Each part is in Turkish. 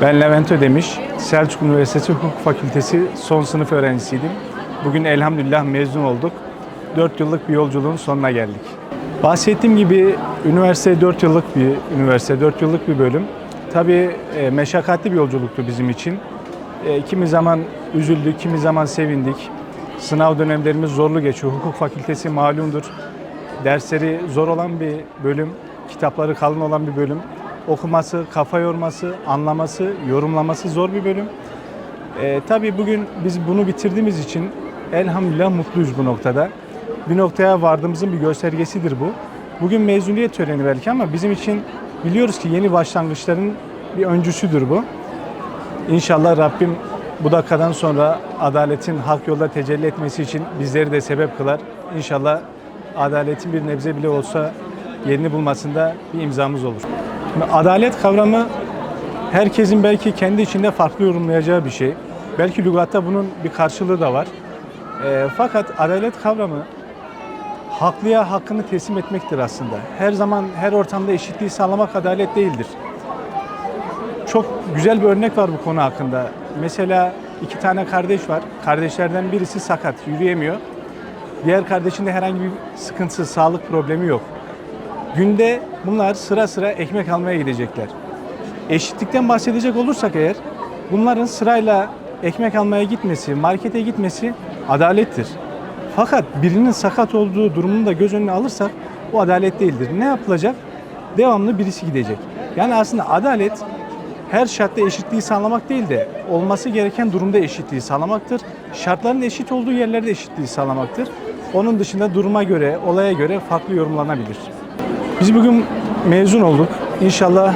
Ben Levent Ödemiş, Selçuk Üniversitesi Hukuk Fakültesi son sınıf öğrencisiydim. Bugün elhamdülillah mezun olduk. 4 yıllık bir yolculuğun sonuna geldik. Bahsettiğim gibi üniversite 4 yıllık bir üniversite, 4 yıllık bir bölüm. Tabii meşakkatli bir yolculuktu bizim için. Kimi zaman üzüldük, kimi zaman sevindik. Sınav dönemlerimiz zorlu geçiyor. Hukuk Fakültesi malumdur. Dersleri zor olan bir bölüm, kitapları kalın olan bir bölüm. Okuması, kafa yorması, anlaması, yorumlaması zor bir bölüm. Tabii bugün biz bunu bitirdiğimiz için elhamdülillah mutluyuz bu noktada. Bir noktaya vardığımızın bir göstergesidir bu. Bugün mezuniyet töreni belki ama bizim için biliyoruz ki yeni başlangıçların bir öncüsüdür bu. İnşallah Rabbim bu dakikadan sonra adaletin hak yolda tecelli etmesi için bizleri de sebep kılar. İnşallah adaletin bir nebze bile olsa yerini bulmasında bir imzamız olur. Adalet kavramı herkesin belki kendi içinde farklı yorumlayacağı bir şey. Belki lügatta bunun bir karşılığı da var. Fakat adalet kavramı haklıya hakkını teslim etmektir aslında. Her zaman her ortamda eşitliği sağlamak adalet değildir. Çok güzel bir örnek var bu konu hakkında. Mesela 2 tane kardeş var. Kardeşlerden birisi sakat, yürüyemiyor. Diğer kardeşinde herhangi bir sıkıntısı, sağlık problemi yok. Günde bunlar sıra sıra ekmek almaya gidecekler. Eşitlikten bahsedecek olursak eğer, bunların sırayla ekmek almaya gitmesi, markete gitmesi adalettir. Fakat birinin sakat olduğu durumunu da göz önüne alırsak o adalet değildir. Ne yapılacak? Devamlı birisi gidecek. Yani aslında adalet her şartta eşitliği sağlamak değil de olması gereken durumda eşitliği sağlamaktır. Şartların eşit olduğu yerlerde eşitliği sağlamaktır. Onun dışında duruma göre, olaya göre farklı yorumlanabilir. Biz bugün mezun olduk. İnşallah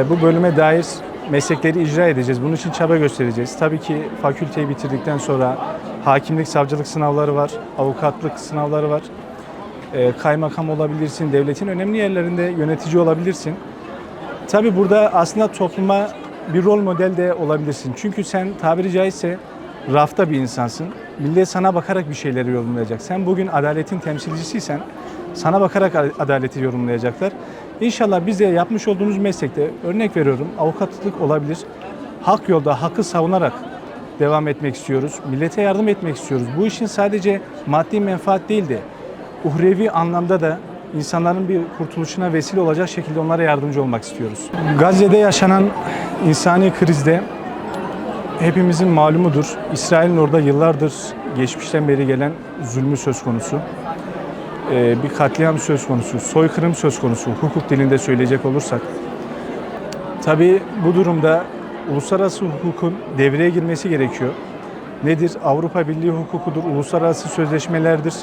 bu bölüme dair meslekleri icra edeceğiz. Bunun için çaba göstereceğiz. Tabii ki fakülteyi bitirdikten sonra hakimlik, savcılık sınavları var, avukatlık sınavları var. Kaymakam olabilirsin, devletin önemli yerlerinde yönetici olabilirsin. Tabii burada aslında topluma bir rol model de olabilirsin. Çünkü sen tabiri caizse rafta bir insansın. Millet sana bakarak bir şeyleri yorumlayacak. Sen bugün adaletin temsilcisiysen sana bakarak adaleti yorumlayacaklar. İnşallah biz de yapmış olduğumuz meslekte, örnek veriyorum, avukatlık olabilir. Hak yolda, hakkı savunarak devam etmek istiyoruz. Millete yardım etmek istiyoruz. Bu işin sadece maddi menfaat değil de uhrevi anlamda da insanların bir kurtuluşuna vesile olacak şekilde onlara yardımcı olmak istiyoruz. Gazze'de yaşanan insani krizde hepimizin malumudur. İsrail'in orada yıllardır geçmişten beri gelen zulmü söz konusu. Bir katliam söz konusu, soykırım söz konusu, hukuk dilinde söyleyecek olursak. Tabii bu durumda uluslararası hukukun devreye girmesi gerekiyor. Nedir? Avrupa Birliği hukukudur, uluslararası sözleşmelerdir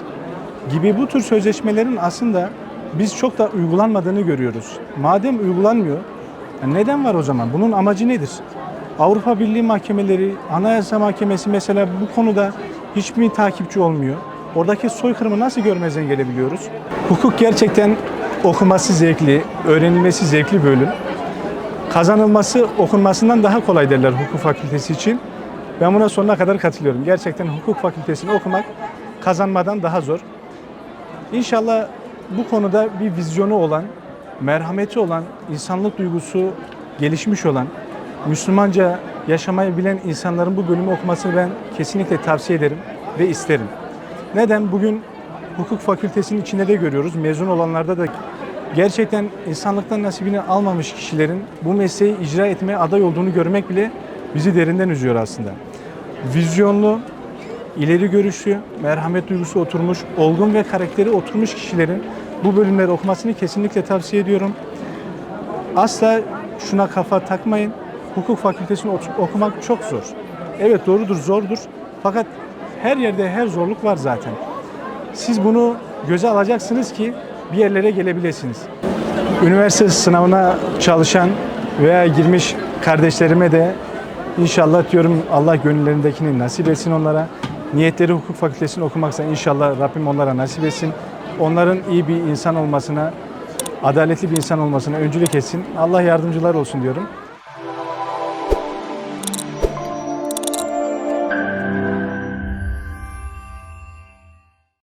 gibi bu tür sözleşmelerin aslında biz çok da uygulanmadığını görüyoruz. Madem uygulanmıyor, neden var o zaman? Bunun amacı nedir? Avrupa Birliği mahkemeleri, Anayasa Mahkemesi mesela bu konuda hiçbir takipçi olmuyor. Oradaki soykırımı nasıl görmezden gelebiliyoruz? Hukuk gerçekten okuması zevkli, öğrenilmesi zevkli bölüm. Kazanılması okunmasından daha kolay derler hukuk fakültesi için. Ben buna sonuna kadar katılıyorum. Gerçekten hukuk fakültesini okumak kazanmadan daha zor. İnşallah bu konuda bir vizyonu olan, merhameti olan, insanlık duygusu gelişmiş olan, Müslümanca yaşamayı bilen insanların bu bölümü okumasını ben kesinlikle tavsiye ederim ve isterim. Neden? Bugün hukuk fakültesinin içinde de görüyoruz. Mezun olanlarda da gerçekten insanlıktan nasibini almamış kişilerin bu mesleği icra etmeye aday olduğunu görmek bile bizi derinden üzüyor aslında. Vizyonlu, ileri görüşlü, merhamet duygusu oturmuş, olgun ve karakteri oturmuş kişilerin bu bölümleri okumasını kesinlikle tavsiye ediyorum. Asla şuna kafa takmayın. Hukuk fakültesini okumak çok zor. Evet doğrudur, zordur. Fakat her yerde her zorluk var zaten. Siz bunu göze alacaksınız ki bir yerlere gelebilirsiniz. Üniversite sınavına çalışan veya girmiş kardeşlerime de inşallah diyorum Allah gönüllerindekini nasip etsin onlara. Niyetleri hukuk fakültesini okumaksa inşallah Rabbim onlara nasip etsin. Onların iyi bir insan olmasına, adaletli bir insan olmasına öncülük etsin. Allah yardımcılar olsun diyorum.